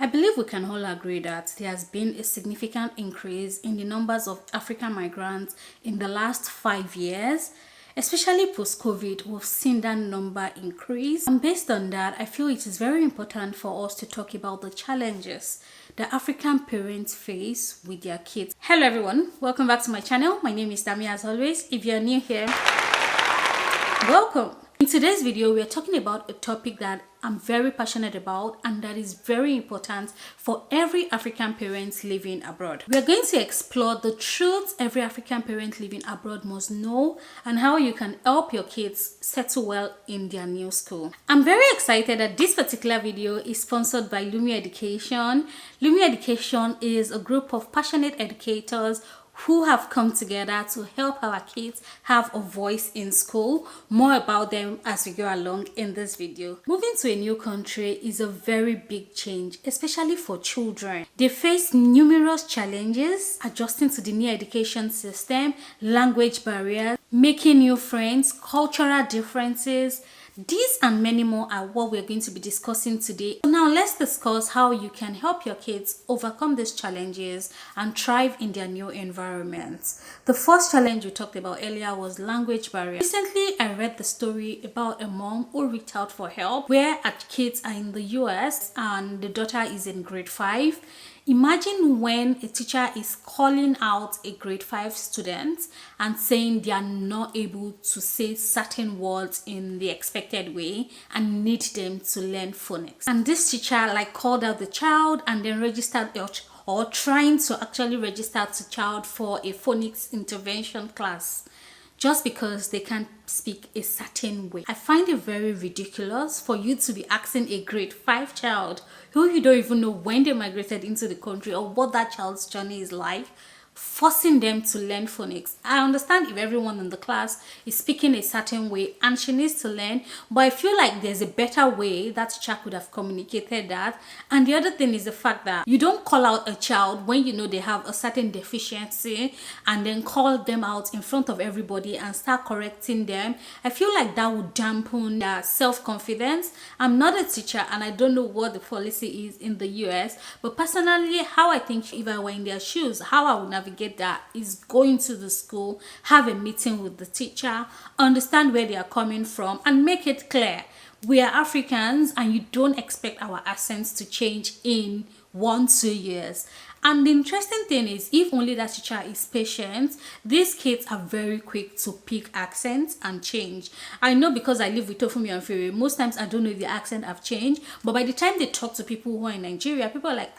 I believe we can all agree that there has been a significant increase in the numbers of African migrants in the last 5 years. Especially post-COVID, we've seen that number increase. And based on that, I feel it is very important for us to talk about the challenges that African parents face with their kids. Hello everyone, welcome back to my channel. My name is Dami as always. If you're new here, welcome. In today's video, we are talking about a topic that I'm very passionate about and that is very important for every African parent living abroad. We are going to explore the truths every African parent living abroad must know and how you can help your kids settle well in their new school. I'm very excited that this particular video is sponsored by Lumia Education. Lumia Education is a group of passionate educators who have come together to help our kids have a voice in school. More about them as we go along in this video. Moving to a new country is a very big change, especially for children. They face numerous challenges adjusting to the new education system, language barriers, making new friends, cultural differences. These and many more are what we're going to be discussing today. So now let's discuss how you can help your kids overcome these challenges and thrive in their new environments. The first challenge we talked about earlier was language barrier. Recently, I read the story about a mom who reached out for help where her kids are in the US and the daughter is in grade 5. Imagine when a teacher is calling out a grade 5 student and saying they are not able to say certain words in the expected way and need them to learn phonics. And this teacher called out the child and then registered or trying to actually register the child for a phonics intervention class just because they can't speak a certain way. I find it very ridiculous for you to be asking a grade 5 child who you don't even know when they migrated into the country or what that child's journey is like, forcing them to learn phonics. I understand if everyone in the class is speaking a certain way and she needs to learn, but I feel like there's a better way that teacher could have communicated that. And the other thing is the fact that you don't call out a child when you know they have a certain deficiency and then call them out in front of everybody and start correcting them. I feel like that would dampen their self-confidence. I'm not a teacher and I don't know what the policy is in the US, but personally, how I think if I were in their shoes, how I would navigate that is going to the school, have a meeting with the teacher, understand where they are coming from and make it clear we are Africans and you don't expect our accents to change in 1-2 years. And the interesting thing is, if only that teacher is patient, these kids are very quick to pick accents and change. I know because I live with Tofumi and Fury, most times I don't know if the accent have changed, but by the time they talk to people who are in Nigeria, people are like,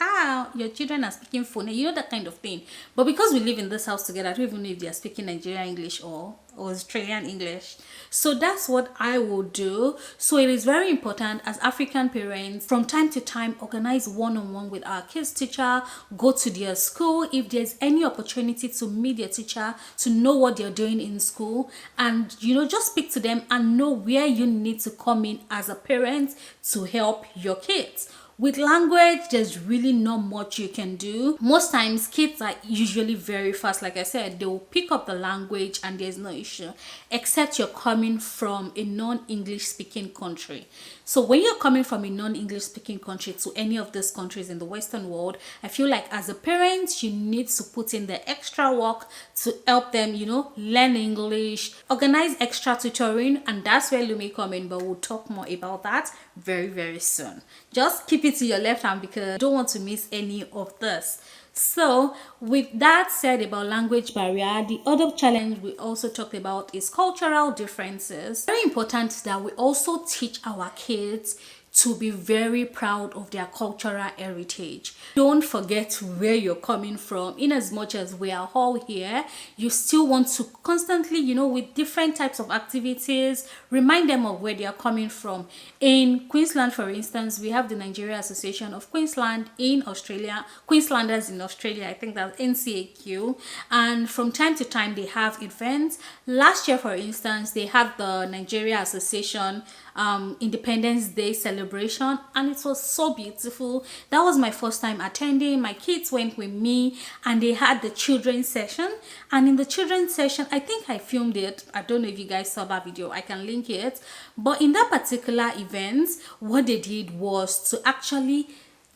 your children are speaking phone, you know, that kind of thing. But because we live in this house together, I don't even know if they are speaking Nigerian English or Australian English. So that's what I will do. So it is very important as African parents from time to time organize one-on-one with our kids teacher, go to their school if there's any opportunity to meet their teacher, to know what they're doing in school, and just speak to them and know where you need to come in as a parent to help your kids. With language, there's really not much you can do. Most times, kids are usually very fast. Like I said, they will pick up the language and there's no issue, except you're coming from a non-English speaking country. So when you're coming from a non-English speaking country to any of these countries in the Western world, I feel like as a parent, you need to put in the extra work to help them, learn English, organize extra tutoring, and that's where Lumi come in, but we'll talk more about that very, very soon. Just keep it to your left hand because you don't want to miss any of this. So with that said about language barrier, the other challenge we also talked about is cultural differences. Very important that we also teach our kids to be very proud of their cultural heritage. Don't forget where you're coming from. In as much as we are all here, you still want to constantly, with different types of activities, remind them of where they are coming from. In Queensland, for instance, we have the Nigeria Association of Queensland in Australia, Queenslanders in Australia, I think that's NCAQ, and from time to time they have events. Last year, for instance, they had the Nigeria Association Independence Day celebration and it was so beautiful. That was my first time attending. My kids went with me and they had the children's session, and in the children's session I think I filmed it. I don't know if you guys saw that video, I can link it. But in that particular event, what they did was to actually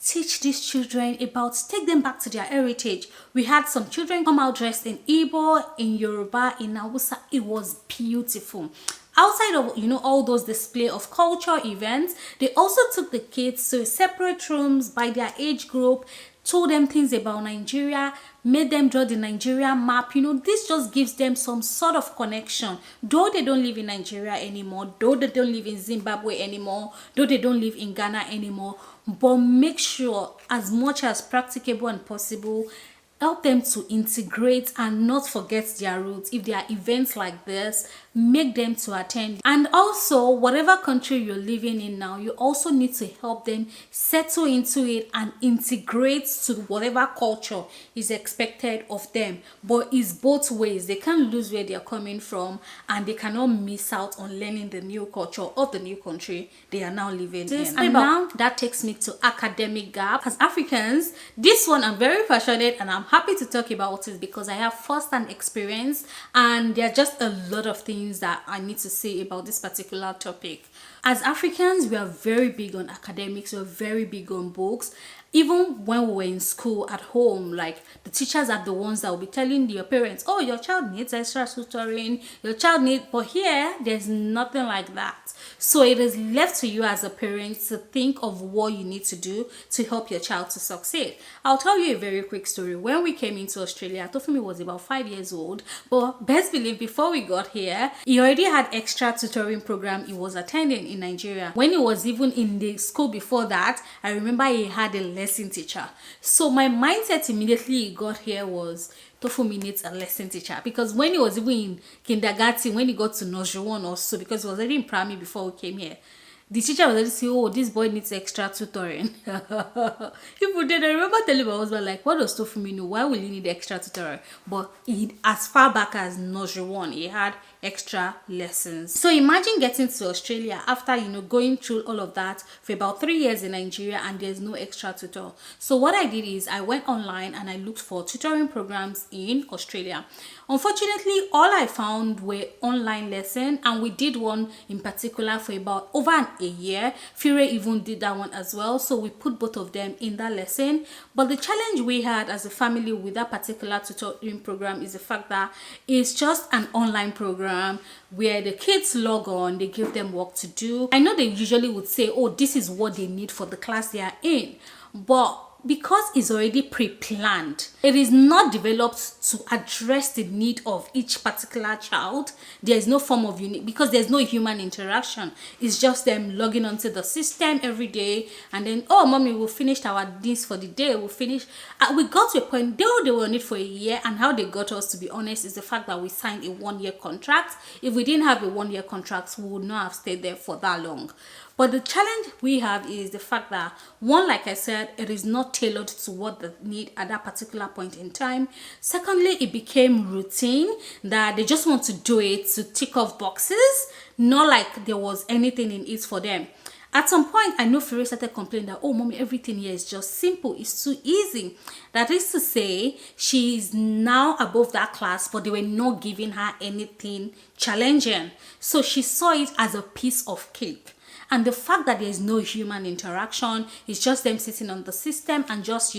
teach these children about, take them back to their heritage. We had some children come out dressed in Igbo, in Yoruba, in Hausa. It was beautiful. Outside of, all those display of culture events, they also took the kids to separate rooms by their age group, told them things about Nigeria, made them draw the Nigeria map. This just gives them some sort of connection. Though they don't live in Nigeria anymore, though they don't live in Zimbabwe anymore, though they don't live in Ghana anymore, but make sure as much as practicable and possible, help them to integrate and not forget their roots. If there are events like this, make them to attend. And also, whatever country you're living in now, you also need to help them settle into it and integrate to whatever culture is expected of them. But it's both ways. They can't lose where they're coming from, and they cannot miss out on learning the new culture of the new country they are now living in. And now that takes me to academic gap. As Africans, this one I'm very passionate and I'm happy to talk about it because I have first-hand experience, and there are just a lot of things that I need to say about this particular topic. As Africans, we are very big on academics, we're very big on books. Even when we were in school at home, like the teachers are the ones that will be telling your parents, oh, your child needs extra tutoring, your child needs, but here there's nothing like that. So it is left to you as a parent to think of what you need to do to help your child to succeed. I'll tell you a very quick story. When we came into Australia, Tofumi was about 5 years old, but best believe before we got here, he already had extra tutoring program he was attending in Nigeria. When he was even in the school before that, I remember he had a lesson teacher. So my mindset immediately he got here was, Tofumi needs a lesson teacher, because when he was even in kindergarten, when he got to nursery 1 or so, because he was already in primary before we came here, the teacher was already saying, oh, this boy needs extra tutoring. People did. I remember telling my husband, like, what does Tofumi know? Why will he need extra tutoring? But as far back as nursery 1, he had extra lessons. So imagine getting to Australia after going through all of that for about 3 years in Nigeria, and there's no extra tutor. So what I did is I went online and I looked for tutoring programs in Australia. Unfortunately, all I found were online lessons, and we did one in particular for about over a year. Fure even did that one as well, so we put both of them in that lesson. But the challenge we had as a family with that particular tutoring program is the fact that it's just an online program where the kids log on, they give them work to do. I know they usually would say, oh, this is what they need for the class they are in, but because it's already pre-planned, it is not developed to address the need of each particular child. There is no form of unique, because there's no human interaction. It's just them logging onto the system every day, and then, oh, mommy, we finished our this for the day, we finished. We got to a point, they were on it for a year, and how they got us, to be honest, is the fact that we signed a 1-year contract. If we didn't have a 1-year contract, we would not have stayed there for that long. But the challenge we have is the fact that, one, like I said, it is not tailored to what they need at that particular point in time. Secondly, it became routine that they just want to do it to tick off boxes, not like there was anything in it for them. At some point, I know Fure started complaining that, oh, mommy, everything here is just simple. It's too easy. That is to say, she's now above that class, but they were not giving her anything challenging. So she saw it as a piece of cake. And the fact that there is no human interaction, it's just them sitting on the system and just,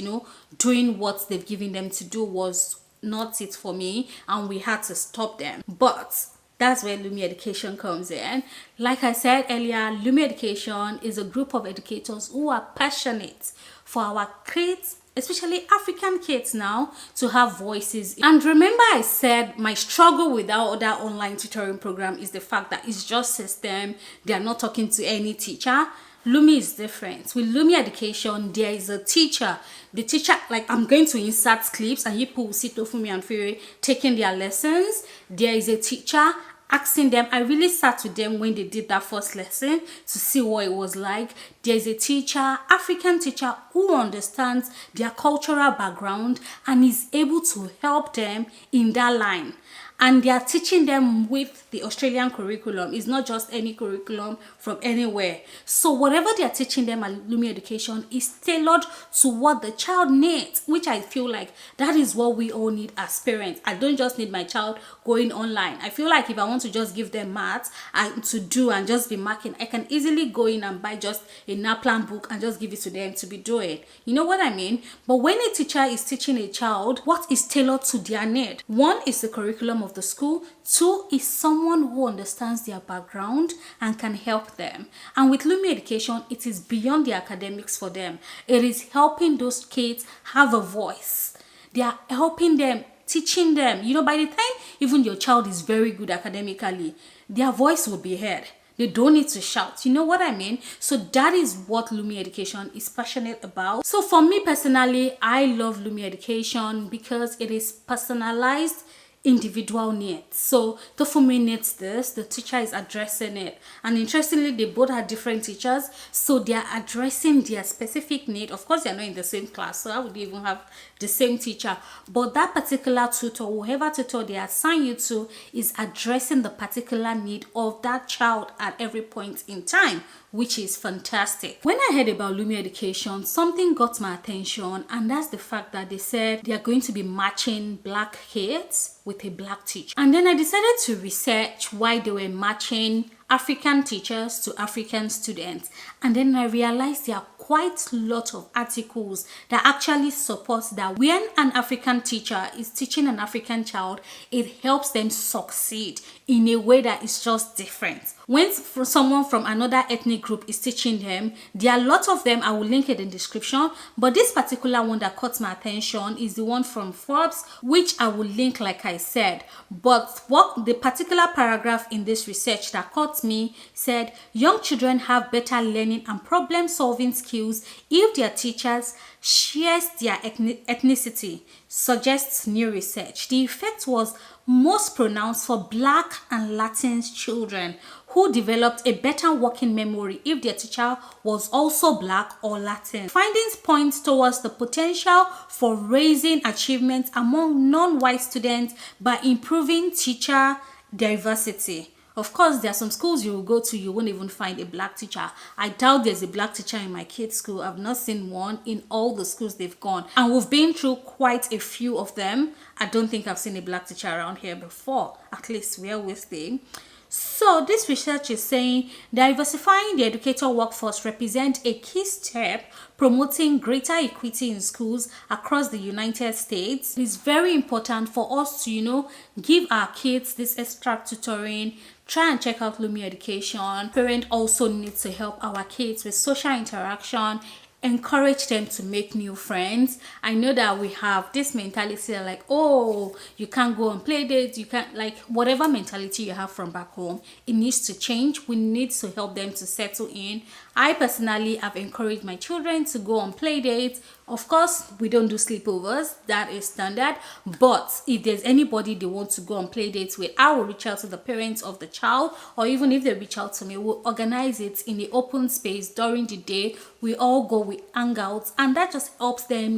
doing what they've given them to do was not it for me. And we had to stop them. But that's where Lumi Education comes in. Like I said earlier, Lumi Education is a group of educators who are passionate for our kids, especially African kids now, to have voices. And remember I said my struggle with our other online tutoring program is the fact that it's just system. They are not talking to any teacher. Lumi is different. With Lumi Education, there is a teacher. The teacher, like, I'm going to insert clips and you people will see Tofumi and Fure taking their lessons. There is a teacher asking them. I really sat with them when they did that first lesson to see what it was like. There's a teacher, African teacher, who understands their cultural background and is able to help them in that line. and they are teaching them with the Australian curriculum. It's not just any curriculum from anywhere. So whatever they are teaching them at Lumia Education is tailored to what the child needs, which I feel like that is what we all need as parents. I don't just need my child going online. I feel like if I want to just give them maths and to do and just be marking, I can easily go in and buy just a NAPLAN book and just give it to them to be doing. You know what I mean? But when a teacher is teaching a child, what is tailored to their need? One is the curriculum of the school. Two is someone who understands their background and can help them. And with Lumia Education, it is beyond the academics for them. It is helping those kids have a voice. They are helping them, teaching them. You know, by the time even your child is very good academically, their voice will be heard. They don't need to shout. You know what I mean? So that is what Lumia Education is passionate about. So for me personally, I love Lumia Education because it is personalized individual needs. So Tofumi needs this, the teacher is addressing it, and interestingly they both are different teachers, so they are addressing their specific need. Of course, they are not in the same class, so I would even have the same teacher, but that particular tutor, whoever tutor they assign you to, is addressing the particular need of that child at every point in time, which is fantastic. When I heard about Lumia Education, something got my attention, and that's the fact that they said they are going to be matching black kids with a black teacher. And then I decided to research why they were matching African teachers to African students, and then I realized there are quite a lot of articles that actually support that when an African teacher is teaching an African child, it helps them succeed in a way that is just different. When someone from another ethnic group is teaching them, there are a lot of them, I will link it in the description, but this particular one that caught my attention is the one from Forbes, which I will link like I said. But what the particular paragraph in this research that caught me said, young children have better learning and problem solving skills if their teachers shares their ethnicity, suggests new research. The effect was most pronounced for Black and Latin children who developed a better working memory if their teacher was also Black or Latin. Findings point towards the potential for raising achievement among non-white students by improving teacher diversity. Of course, there are some schools you will go to, you won't even find a black teacher. I doubt there's a black teacher in my kids' school. I've not seen one in all the schools they've gone. And we've been through quite a few of them. I don't think I've seen a black teacher around here before, at least where we stay. So this research is saying diversifying the educator workforce represents a key step promoting greater equity in schools across the United States. It is very important for us to, give our kids this extra tutoring. Try and check out Lumia Education. Parents also need to help our kids with social interaction, encourage them to make new friends. I know that we have this mentality like, oh, you can't go on play dates, you can't, like, whatever mentality you have from back home, it needs to change. We need to help them to settle in. I personally have encouraged my children to go on play dates. Of course, we don't do sleepovers, that is standard, but if there's anybody they want to go on play dates with, I will reach out to the parents of the child, or even if they reach out to me, we'll organize it in the open space during the day. We all go, we hang out, and that just helps them,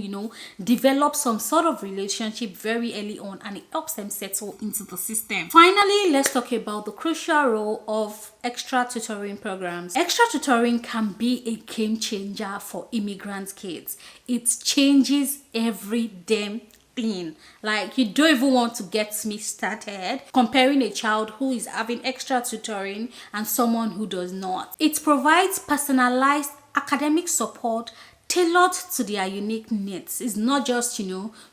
develop some sort of relationship very early on, and it helps them settle into the system. Finally, let's talk about the crucial role of extra tutoring programs. Extra tutoring can be a game changer for immigrant kids. It changes every damn thing. Like, you don't even want to get me started comparing a child who is having extra tutoring and someone who does not. It provides personalized academic support tailored to their unique needs. It's not just,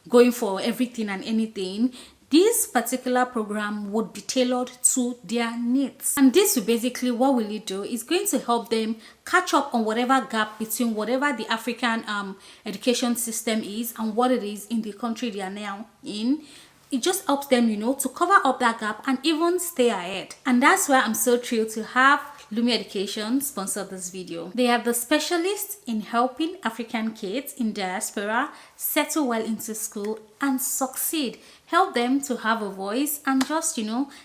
going for everything and anything. This particular program would be tailored to their needs. And this will basically, what will it do? It's going to help them catch up on whatever gap between whatever the African education system is and what it is in the country they are now in. It just helps them, to cover up that gap and even stay ahead. And that's why I'm so thrilled to have Lumia Education sponsor this video. They are the specialists in helping African kids in diaspora settle well into school and succeed. Help them to have a voice and just,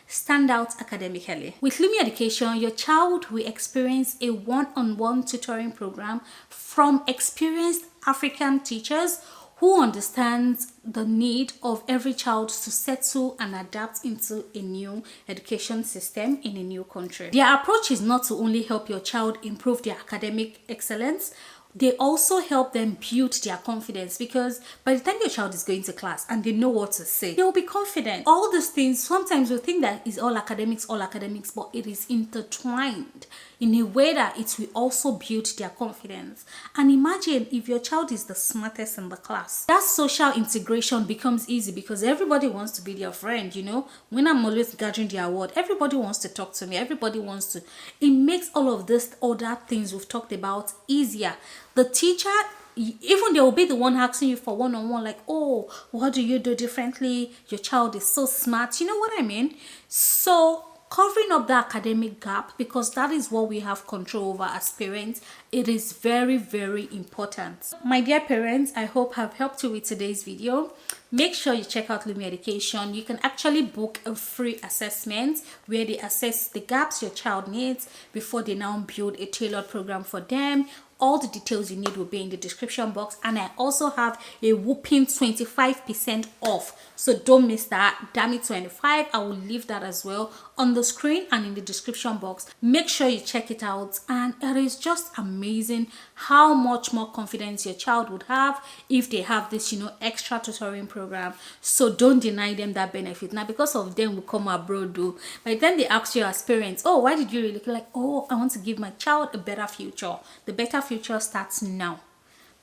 stand out academically. With Lumia Education, your child will experience a one-on-one tutoring program from experienced African teachers who understands the need of every child to settle and adapt into a new education system in a new country. Their approach is not to only help your child improve their academic excellence, they also help them build their confidence, because by the time your child is going to class and they know what to say, they will be confident. All these things, sometimes we think that is all academics, but it is intertwined in a way that it will also build their confidence. And imagine if your child is the smartest in the class, that social integration becomes easy because everybody wants to be their friend. You know, when I'm always gathering their word, everybody wants to talk to me, everybody wants to. It makes all of this other things we've talked about easier. The teacher, even they will be the one asking you for one-on-one, like, oh, what do you do differently? Your child is so smart. You know what I mean? So covering up the academic gap, because that is what we have control over as parents, it is very, very important. My dear parents, I hope I've helped you with today's video. Make sure you check out Lumi Education. You can actually book a free assessment where they assess the gaps your child needs before they now build a tailored program for them. All the details you need will be in the description box, and I also have a whopping 25% off, so don't miss that. Damn it 25, I will leave that as well on the screen and in the description box. Make sure you check it out, and it is just amazing how much more confidence your child would have if they have this, you know, extra tutoring program. So don't deny them that benefit. Now, because of them will come abroad though, by then they ask you as parents, oh, why did you really, like, oh, I want to give my child a better future. The better future starts now.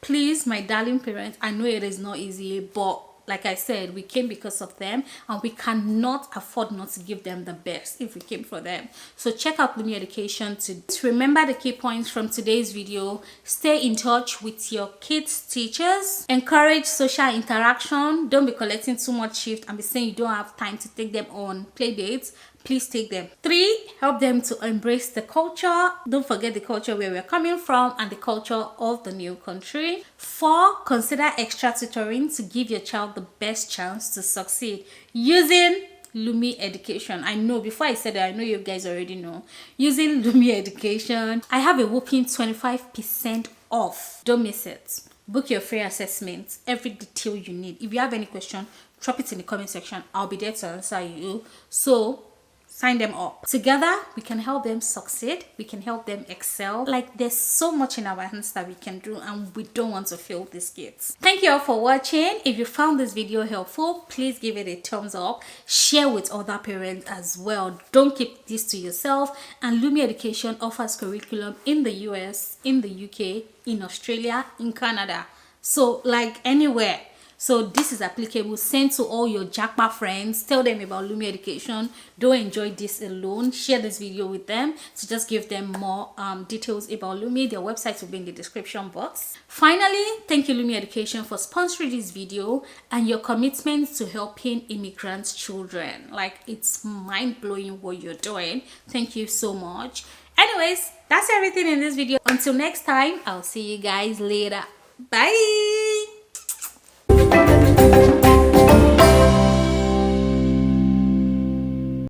Please, my darling parents, I know it is not easy, but like I said, we came because of them, and we cannot afford not to give them the best if we came for them. So check out Lumi Education to remember the key points from today's video. Stay in touch with your kids' teachers. Encourage social interaction. Don't be collecting too much shift and be saying you don't have time to take them on play dates. Please take them. 3, help them to embrace the culture. Don't forget the culture where we're coming from and the culture of the new country. 4, consider extra tutoring to give your child the best chance to succeed using Lumi Education. I know before I said that, I know you guys already know. Using Lumi Education, I have a whopping 25% off. Don't miss it. Book your free assessment, every detail you need. If you have any question, drop it in the comment section. I'll be there to answer you. So sign them up. Together, we can help them succeed. We can help them excel. Like, there's so much in our hands that we can do, and we don't want to fail these kids. Thank you all for watching. If you found this video helpful, please give it a thumbs up. Share with other parents as well. Don't keep this to yourself. And Lumi Education offers curriculum in the US, in the UK, in Australia, in Canada. So, like, anywhere. So this is applicable. Send to all your Jackpot friends. Tell them about Lumi Education. Don't enjoy this alone. Share this video with them to just give them more details about Lumi. Their website will be in the description box. Finally, thank you Lumi Education for sponsoring this video and your commitment to helping immigrant children. Like, it's mind-blowing what you're doing. Thank you so much. Anyways, that's everything in this video. Until next time, I'll see you guys later. Bye.